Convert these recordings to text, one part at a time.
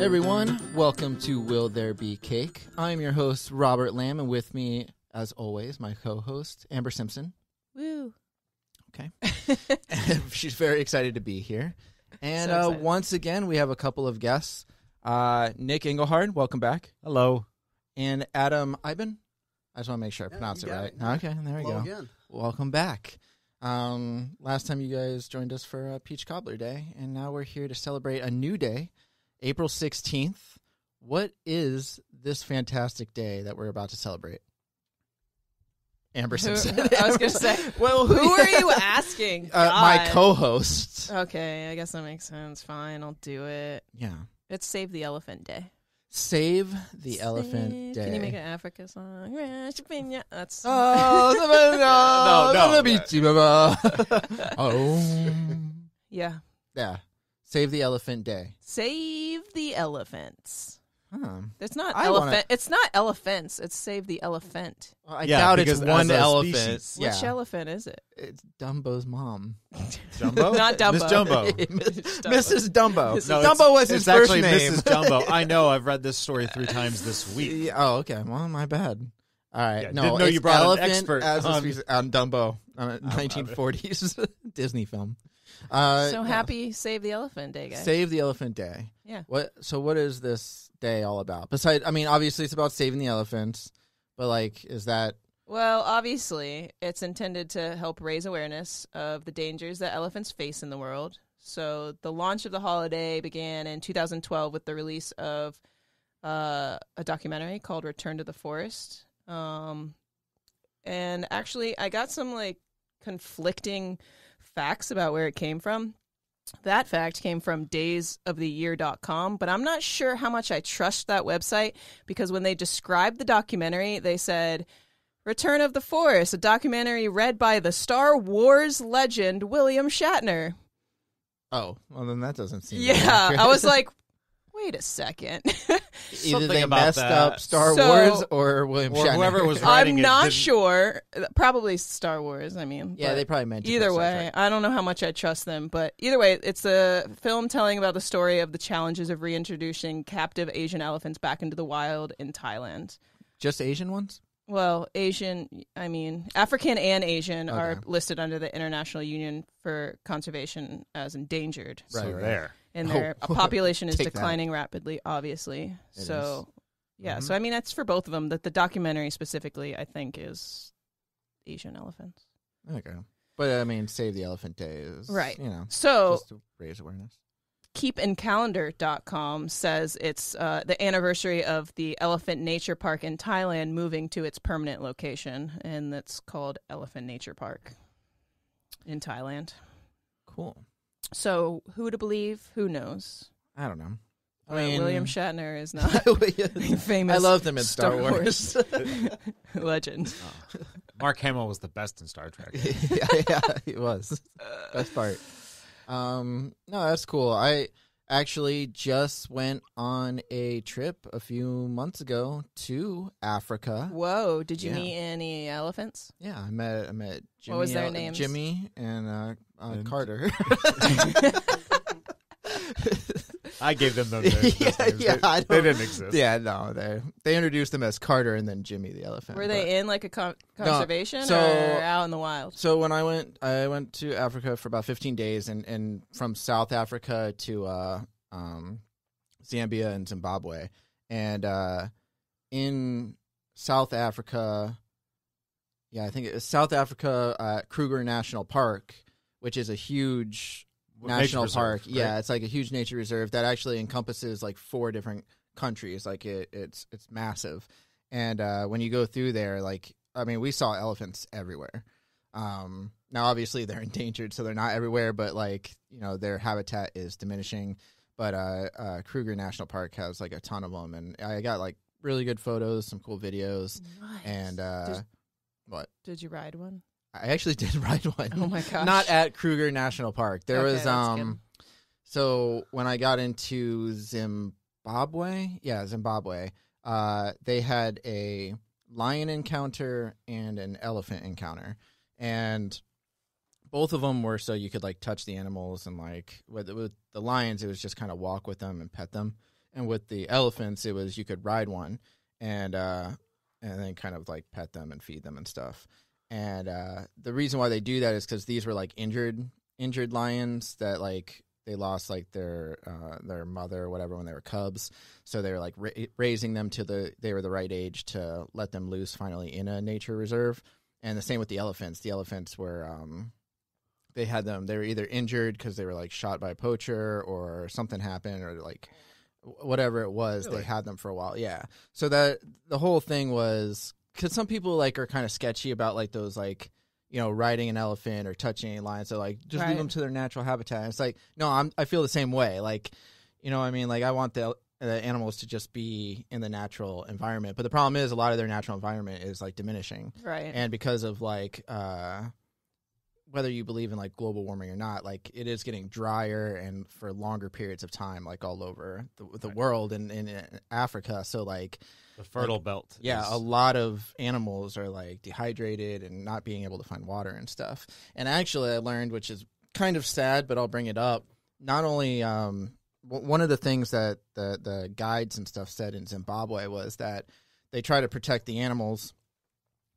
Hey everyone, welcome to Will There Be Cake? I'm your host, Robert Lamb, and with me, as always, my co-host, Amber Simpson. Woo. Okay. She's very excited to be here. And So once again, we have a couple of guests. Nick Engelhard, welcome back. Hello. And Adam Iben. I just want to make sure I pronounce it right. Okay, there we go. Again. Welcome back. Last time you guys joined us for Peach Cobbler Day, and now we're here to celebrate a new day, April 16th. What is this fantastic day that we're about to celebrate? Amber Simpson. I was going to say, well, who are you asking? my co-host. Okay, I guess that makes sense. Fine, I'll do it. Yeah. It's Save the Elephant Day. Save the Elephant Day. Can you make an Africa song? That's Oh, yeah. Yeah. Save the Elephant Day. Save the elephants. Huh. It's not I elephant. wanna- It's not elephants. It's Save the Elephant. I doubt it's because one as a elephant. species- Yeah. Which elephant is it? It's Dumbo's mom. Jumbo? Not Dumbo. Miss Jumbo. Mrs. Dumbo. No, Dumbo was his it's first actually name. Mrs. Jumbo. I know. I've read this story 3 times this week. Yeah, oh, okay. Well, my bad. All right. Yeah, No, didn't know it's you brought an elephant expert as a on- species on Dumbo, 1940s Disney film. So yeah. happy Save the Elephant Day, guys. Save the Elephant Day. Yeah. What is this day all about? Besides, I mean, obviously it's about saving the elephants, but like, is that? Well, obviously, it's intended to help raise awareness of the dangers that elephants face in the world. So the launch of the holiday began in 2012 with the release of a documentary called Return to the Forest. And actually, I got some like conflicting facts about where it came from. That fact came from daysoftheyear.com, but I'm not sure how much I trust that website because when they described the documentary, they said, Return of the Forest, a documentary read by the Star Wars legend William Shatner. Oh, well, then that doesn't seem. Yeah, I was like, wait a second. Either Something they about messed that. up Star So- Wars or William Or Shatner. whoever was writing I'm it not didn't- sure. Probably Star Wars, I mean. Yeah, but they probably meant to either put Star way, Trek. I don't know how much I trust them, but either way, it's a film telling about the story of the challenges of reintroducing captive Asian elephants back into the wild in Thailand. Just Asian ones? Well, Asian, I mean, African and Asian are Okay. listed under the International Union for Conservation as endangered. Right, So right. there. And Oh, their population is take that. declining rapidly, obviously. It So, yeah, Mhm. so I mean, that's for both of them. That the documentary specifically, I think, is Asian elephants. Okay. But I mean, Save the Elephant Day is Right. You know, So, just to raise awareness. keepandcalendar.com says it's the anniversary of the Elephant Nature Park in Thailand moving to its permanent location, and that's called Elephant Nature Park in Thailand. Cool. So, who to believe? Who knows? I don't know. I Well, mean, William Shatner is not famous. I loved him in Star Wars. legend. Mark Hamill was the best in Star Trek. yeah, it was. Best part. No, that's cool. I actually just went on a trip a few months ago to Africa. Whoa! Did you Yeah. meet any elephants? Yeah, I met Jimmy. What was their names? Jimmy and And- Carter. I gave them those names. I They don't- didn't exist. Yeah, no, they introduced them as Carter and then Jimmy the elephant. Were but- they in like a conservation so- or out in the wild? So when I went to Africa for about 15 days, and from South Africa to Zambia and Zimbabwe, and in South Africa, yeah, I think it was South Africa, Kruger National Park, which is a huge national Nature park. reserve, Yeah, right? it's like a huge nature reserve that actually encompasses like 4 different countries. Like it's massive, and when you go through there, like I mean, we saw elephants everywhere. Now, obviously, they're endangered, so they're not everywhere. But like you know, their habitat is diminishing. But Kruger National Park has like a ton of them, and I got like really good photos, some cool videos, Nice. and what? Did you ride one? I actually did ride one. Oh my gosh! Not at Kruger National Park. There Okay, was that's good. so when I got into Zimbabwe, they had a lion encounter and an elephant encounter, and both of them were so you could like touch the animals, and like with the lions, it was just kind of walk with them and pet them. And with the elephants, it was you could ride one and then kind of like pet them and feed them and stuff. And the reason why they do that is because these were like injured lions that like they lost like their mother or whatever when they were cubs. So they were like raising them they were the right age to let them loose finally in a nature reserve. And the same with the elephants. The elephants were they were either injured because they were like shot by a poacher or something happened or like whatever it was. Really? They had them for a while. Yeah. So that the whole thing was because some people like are kind of sketchy about like those like, riding an elephant or touching a lion. So like just leave them to their natural habitat. And it's like, no, I feel the same way. Like, what I mean? Like I want the animals to just be in the natural environment. But the problem is a lot of their natural environment is like diminishing. Right. And because of like, whether you believe in like global warming or not, like it is getting drier and for longer periods of time, like all over the world and in Africa. So like the fertile belt. Yeah. A lot of animals are like dehydrated and not being able to find water and stuff. And actually I learned, which is kind of sad, but I'll bring it up. Not only, one of the things that the guides and stuff said in Zimbabwe was that they try to protect the animals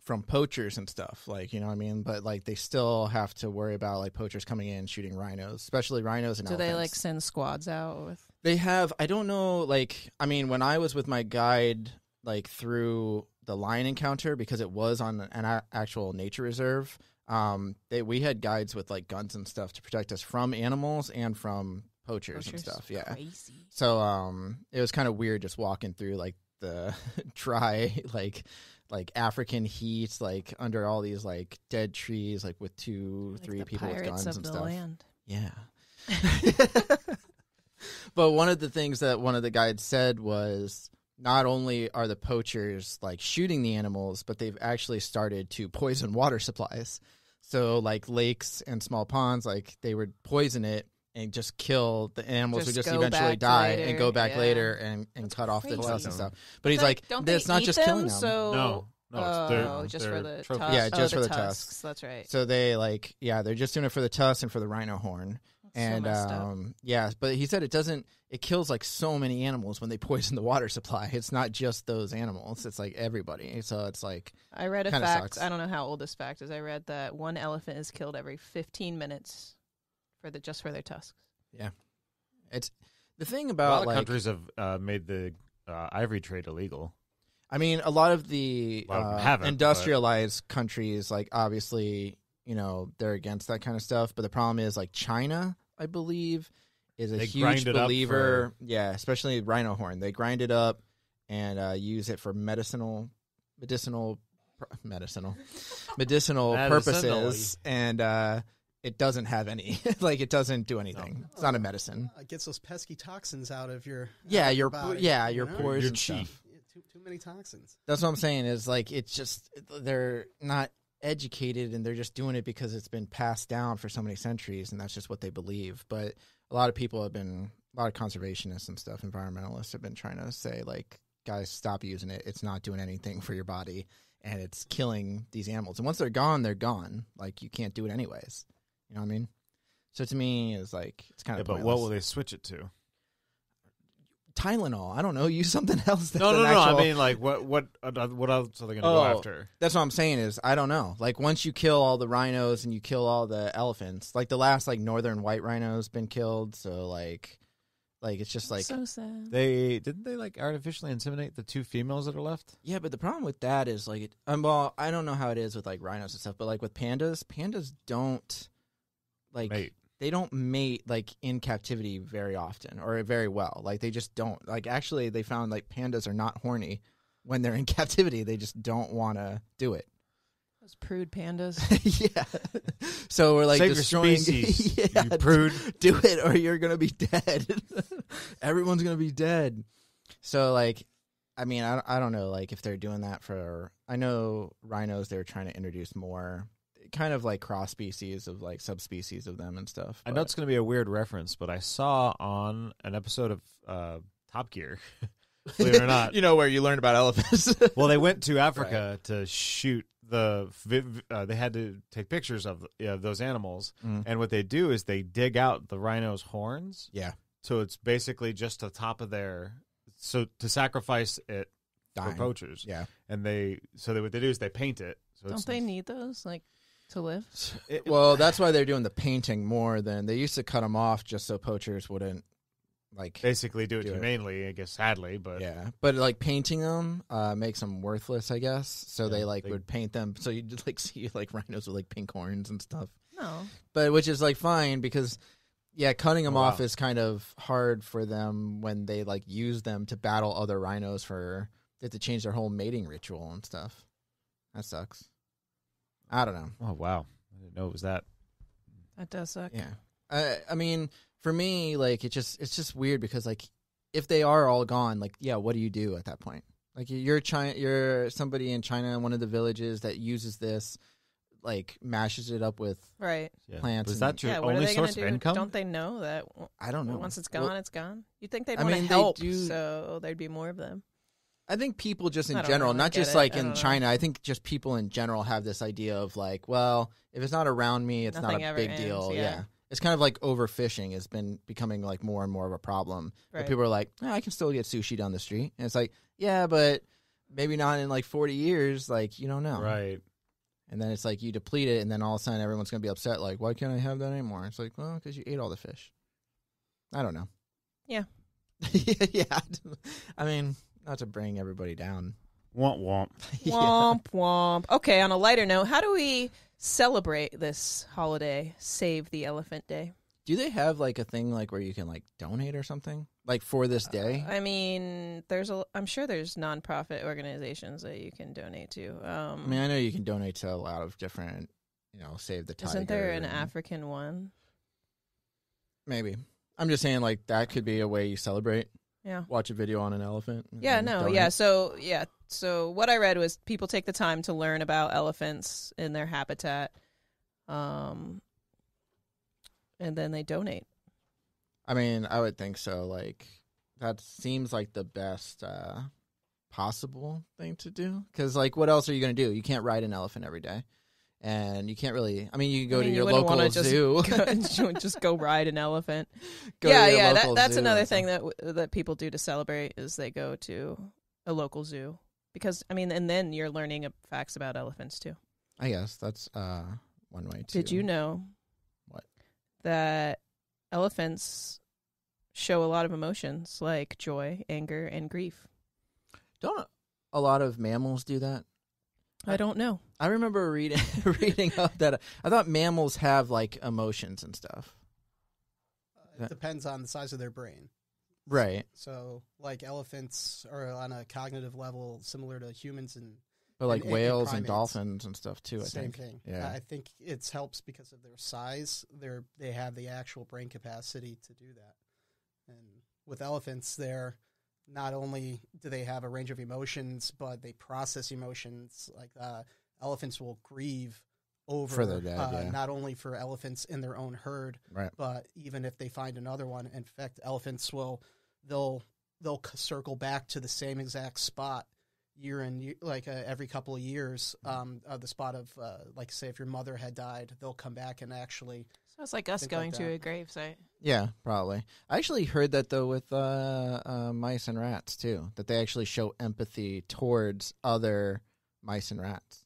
from poachers and stuff, like, but like they still have to worry about like poachers coming in shooting rhinos, especially rhinos and elephants. Do they like send squads out with? They have, I don't know, like, when I was with my guide, like through the lion encounter, because it was on an actual nature reserve, we had guides with like guns and stuff to protect us from animals and from poachers and stuff. Yeah. Crazy. So it was kind of weird just walking through like the dry like African heat, like under all these like dead trees, like with 2-3 people with guns and stuff. Land. Yeah. But one of the things that one of the guides said was not only are the poachers like shooting the animals, but they've actually started to poison water supplies. So like lakes and small ponds, like they would poison it and just kill the animals who just eventually die later, and go back later and cut off the tusks and stuff. But he's like, it's not just killing them. So... No, just for the trophies. tusks. Yeah, just for the tusks. That's right. So they they're just doing it for the tusks and for the rhino horn. And but he said it kills like so many animals when they poison the water supply. It's not just those animals. It's like everybody. So it's like, I read a fact. I don't know how old this fact is. I read that one elephant is killed every 15 minutes just for their tusks. Yeah. It's the thing about a lot of countries have made the ivory trade illegal. I mean, a lot of the industrialized countries, like obviously, they're against that kind of stuff. But the problem is, like China, I believe, is a huge believer. Yeah, especially rhino horn. They grind it up and use it for medicinal purposes, and it doesn't have any. Like it doesn't do anything. No. It's not a medicine. It gets those pesky toxins out of your your body, your pores and stuff. Too many toxins. That's what I'm saying is like it's just they're not educated and they're just doing it because it's been passed down for so many centuries and that's just what they believe. But a lot of people a lot of conservationists and stuff, environmentalists have been trying to say like, guys, stop using it. It's not doing anything for your body and it's killing these animals. And once they're gone, they're gone. Like you can't do it anyways. You know what I mean? So to me, it's like it's kind of. But what will they switch it to? Tylenol. I don't know. Use something else. That's No. I mean, like, what else are they going to go after? That's what I'm saying is, I don't know. Like, once you kill all the rhinos and you kill all the elephants, like the last, like, northern white rhino's been killed. So, like it's just like. So sad. Didn't they, like, artificially inseminate the 2 females that are left? Yeah, but the problem with that is, like, well, I don't know how it is with, like, rhinos and stuff, but, like, with pandas don't, like. Mate. They don't mate like in captivity very often or very well. Like they just don't. Like actually, they found like pandas are not horny when they're in captivity. They just don't want to do it. Those prude pandas. Yeah. So we're like save destroying. Your species, you prude. Do it or you're gonna be dead. Everyone's gonna be dead. So like, I mean, I don't know. Like if they're doing that for, I know rhinos. They're trying to introduce more. Kind of like cross species of like subspecies of them and stuff. I know it's going to be a weird reference, but I saw on an episode of Top Gear, believe it or not, where you learn about elephants. Well, they went to Africa to shoot they had to take pictures of those animals, and what they do is they dig out the rhino's horns. Yeah. So it's basically just the top of their so to sacrifice it Dying. for poachers. Yeah. And what they do is they paint it. So Don't they need those to live? Well, that's why they're doing the painting more than they used to cut them off just so poachers wouldn't basically do it do it. humanely, I guess, sadly, but yeah. But painting them makes them worthless, I guess. So they would paint them so you see rhinos with pink horns and stuff. No. But which is fine because cutting them off is kind of hard for them when they use them to battle other rhinos they have to change their whole mating ritual and stuff. That sucks. I don't know. Oh wow. I didn't know it was that. That does suck. Yeah. I mean, for me, it's just weird because if they are all gone, what do you do at that point? You're somebody in China in one of the villages that uses this, mashes it up with plants. Is that your what are only they gonna source of do? income? Don't they know that? I don't know. Once it's gone, it's gone. You'd think they'd I want to mean, they help, do- so there'd be more of them. I think people just in I don't general, know, not I get just it. I in don't know. China. I think just people in general have this idea of well, if it's not around me, it's Nothing not a ever big ends, deal. yeah. It's kind of overfishing has been becoming more and more of a problem. Right. But people are I can still get sushi down the street, and it's yeah, but maybe not in 40 years. You don't know, Right. And then it's you deplete it, and then all of a sudden everyone's gonna be upset. Why can't I have that anymore? It's well, because you ate all the fish. I don't know. Yeah. Yeah. I mean, not to bring everybody down. Womp womp. Womp womp. Okay, on a lighter note, how do we celebrate this holiday, Save the Elephant Day? Do they have a thing where you can donate or something for this day? I mean, I'm sure there's nonprofit organizations that you can donate to. I mean, I know you can donate to a lot of different, Save the Tiger. Isn't there an and- African one? Maybe. I'm just saying that could be a way you celebrate. Yeah. Watch a video on an elephant. and Yeah, then no, donate. yeah. So what I read was people take the time to learn about elephants in their habitat, and then they donate. I mean, I would think so. That seems like the best possible thing to do. Because, what else are you going to do? You can't ride an elephant every day. And you can't really. I mean, you can go to you your wouldn't local wanna just zoo. just go ride an elephant. Go to your Yeah. local That's zoo another and thing stuff. that people do to celebrate is they go to a local zoo because and then you're learning facts about elephants too. I guess that's one way to. Did you know What? that elephants show a lot of emotions like joy, anger, and grief? Don't a lot of mammals do that? I don't know. I remember reading up that I thought mammals have emotions and stuff. It depends on the size of their brain. Right. So, elephants are on a cognitive level similar to humans, and But and whales and primates. dolphins and stuff too, I same think. thing. Yeah. I think it helps because of their size. They have the actual brain capacity to do that. And with elephants, they're not only do they have a range of emotions, but they process emotions. Elephants will grieve over For their dead, yeah. not only for elephants in their own herd, Right. but even if they find another one. In fact, elephants they'll circle back to the same exact spot year and year, every couple of years. The spot of say if your mother had died, they'll come back and actually. So it's like us Think going like to that. a gravesite. Yeah, probably. I actually heard that though with mice and rats too, that they actually show empathy towards other mice and rats.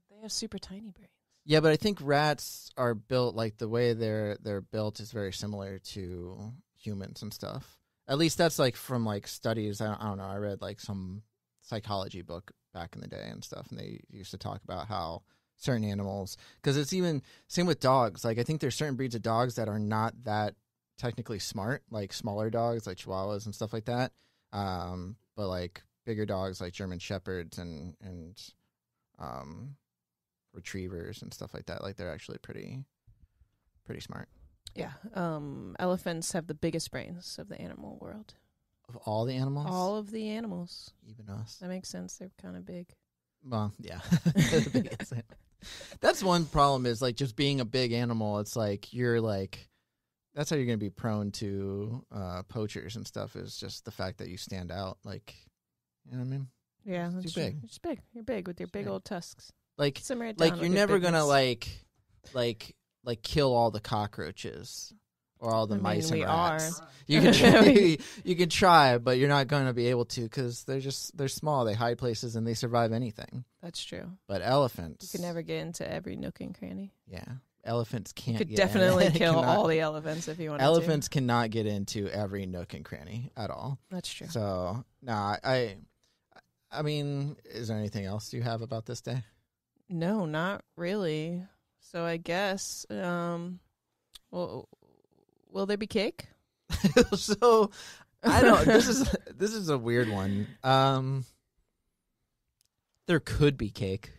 But they have super tiny brains. Yeah, but I think rats are built the way they're built is very similar to humans and stuff. At least that's from studies. I don't know. I read some psychology book back in the day and stuff, and they used to talk about how certain animals, because it's even same with dogs. I think there's certain breeds of dogs that are not that technically smart, smaller dogs like Chihuahuas and stuff like that. But bigger dogs like German Shepherds and retrievers and stuff like that, they're actually pretty smart. Yeah. Elephants have the biggest brains of the animal world. Of all the animals, All of the animals. even us. That makes sense. They're kind of big. Well, yeah. The biggest. That's one problem is just being a big animal. It's you're that's how you're going to be prone to poachers and stuff is just the fact that you stand out. You know what I mean? Yeah, It's that's too true. big. It's big. You're big with your big big. old tusks. Simmer it down You're with your never going to bigness. kill all the cockroaches or all the mice and we rats. are. You can try, you can try, but you're not going to be able to because they're small. They hide places and they survive anything. That's true. But elephants, You can never get into every nook and cranny. yeah, elephants can't. You could get definitely in. kill Cannot- all the elephants if you wanted Elephants cannot get into every nook and cranny at all. to. That's true. So no, I mean, is there anything else you have about this day? No, not really. So I guess, well, will there be cake? So I don't. This is a weird one. There could be cake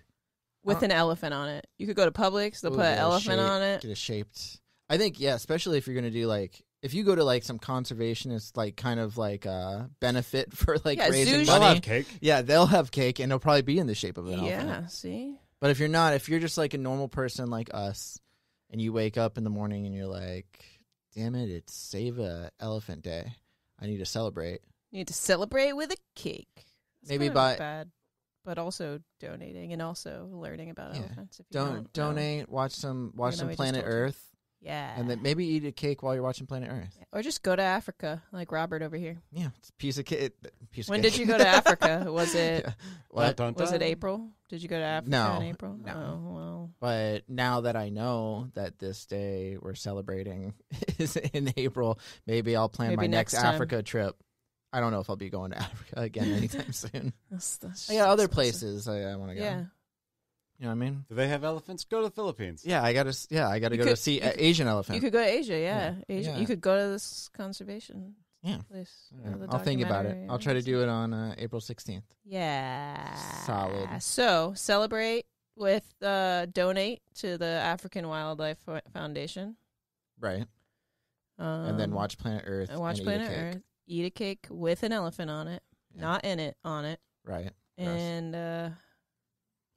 With an elephant on it. You could go to Publix, they'll Ooh, put an get a elephant shape- on it. Get it shaped. I think especially if you're gonna do if you go to some conservationist kind of benefit for Yeah, raising zoos- They'll money. have cake. Yeah, they'll have cake and it'll probably be in the shape of an elephant. Yeah, see? But if you're not, if you're just a normal person like us, and you wake up in the morning and you're like, "Damn it, it's Save a Elephant Day. I need to celebrate." You need to celebrate with a cake. It's Maybe kind of buy- bad, but also donating and also learning about Yeah. elephants. If you don't know. Donate. Watch some we just Planet told you. Earth, Yeah. and then maybe eat a cake while you're watching Planet Earth. Or just go to Africa, like Robert over here. Yeah, it's a piece of cake. When did you go to Africa? Was it Yeah. What? was it April? Did you go to Africa No, in April? no. Oh, well. But now that I know that this day we're celebrating is in April, maybe I'll plan Maybe my next next time. Africa trip. I don't know if I'll be going to Africa again anytime soon. That's I got other expensive. places I want to go. Yeah. You know what I mean? Do they have elephants? Go to the Philippines. Yeah, I gotta You go to could- see you could- Asian elephant. You could go to Asia, yeah. Yeah. Asia. Yeah. You could go to this conservation Yeah. place. Yeah, the I'll think about it. documentary I'll try to do it on April 16th. Yeah. Solid. So celebrate with donate to the African Wildlife Foundation. Right. And then watch Planet Earth. and watch eat a Planet cake. Earth. Eat a cake with an elephant on it, Yeah. not in it, on it. Right. Gross. And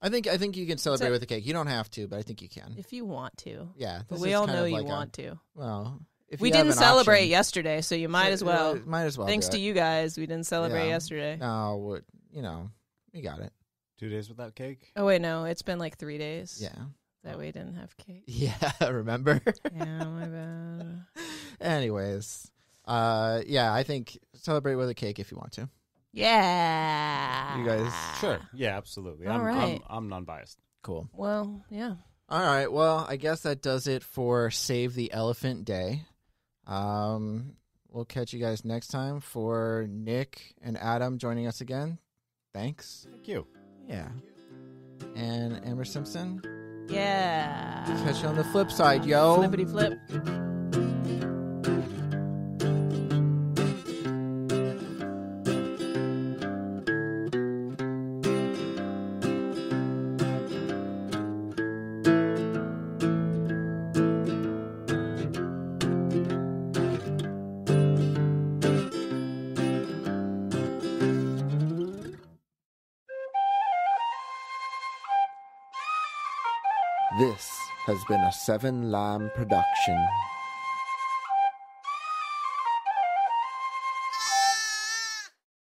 I think you can celebrate with a cake. You don't have to, but I think you can. if you want to, Yeah. but this we is all kind know of you like want to. Well, if We you have didn't an celebrate option- yesterday, so you might as well. Might as well. Thanks do to it. you guys, we didn't celebrate Yeah. yesterday. No, you got it. 2 days without cake. Oh wait, no, it's been like 3 days. Yeah. That we didn't have cake. Yeah. Remember? Yeah, my bad. Anyways, yeah, I think celebrate with a cake if you want to. Yeah. You guys- Sure. Yeah, absolutely. All right. I'm non-biased. Cool. Well, yeah. All right. Well, I guess that does it for Save the Elephant Day. We'll catch you guys next time. For Nick and Adam joining us again, thanks. Thank you. Yeah. And Amber Simpson, Yeah. catch you on the flip side, yo. Flippity flip. This has been a Seven Lamb production.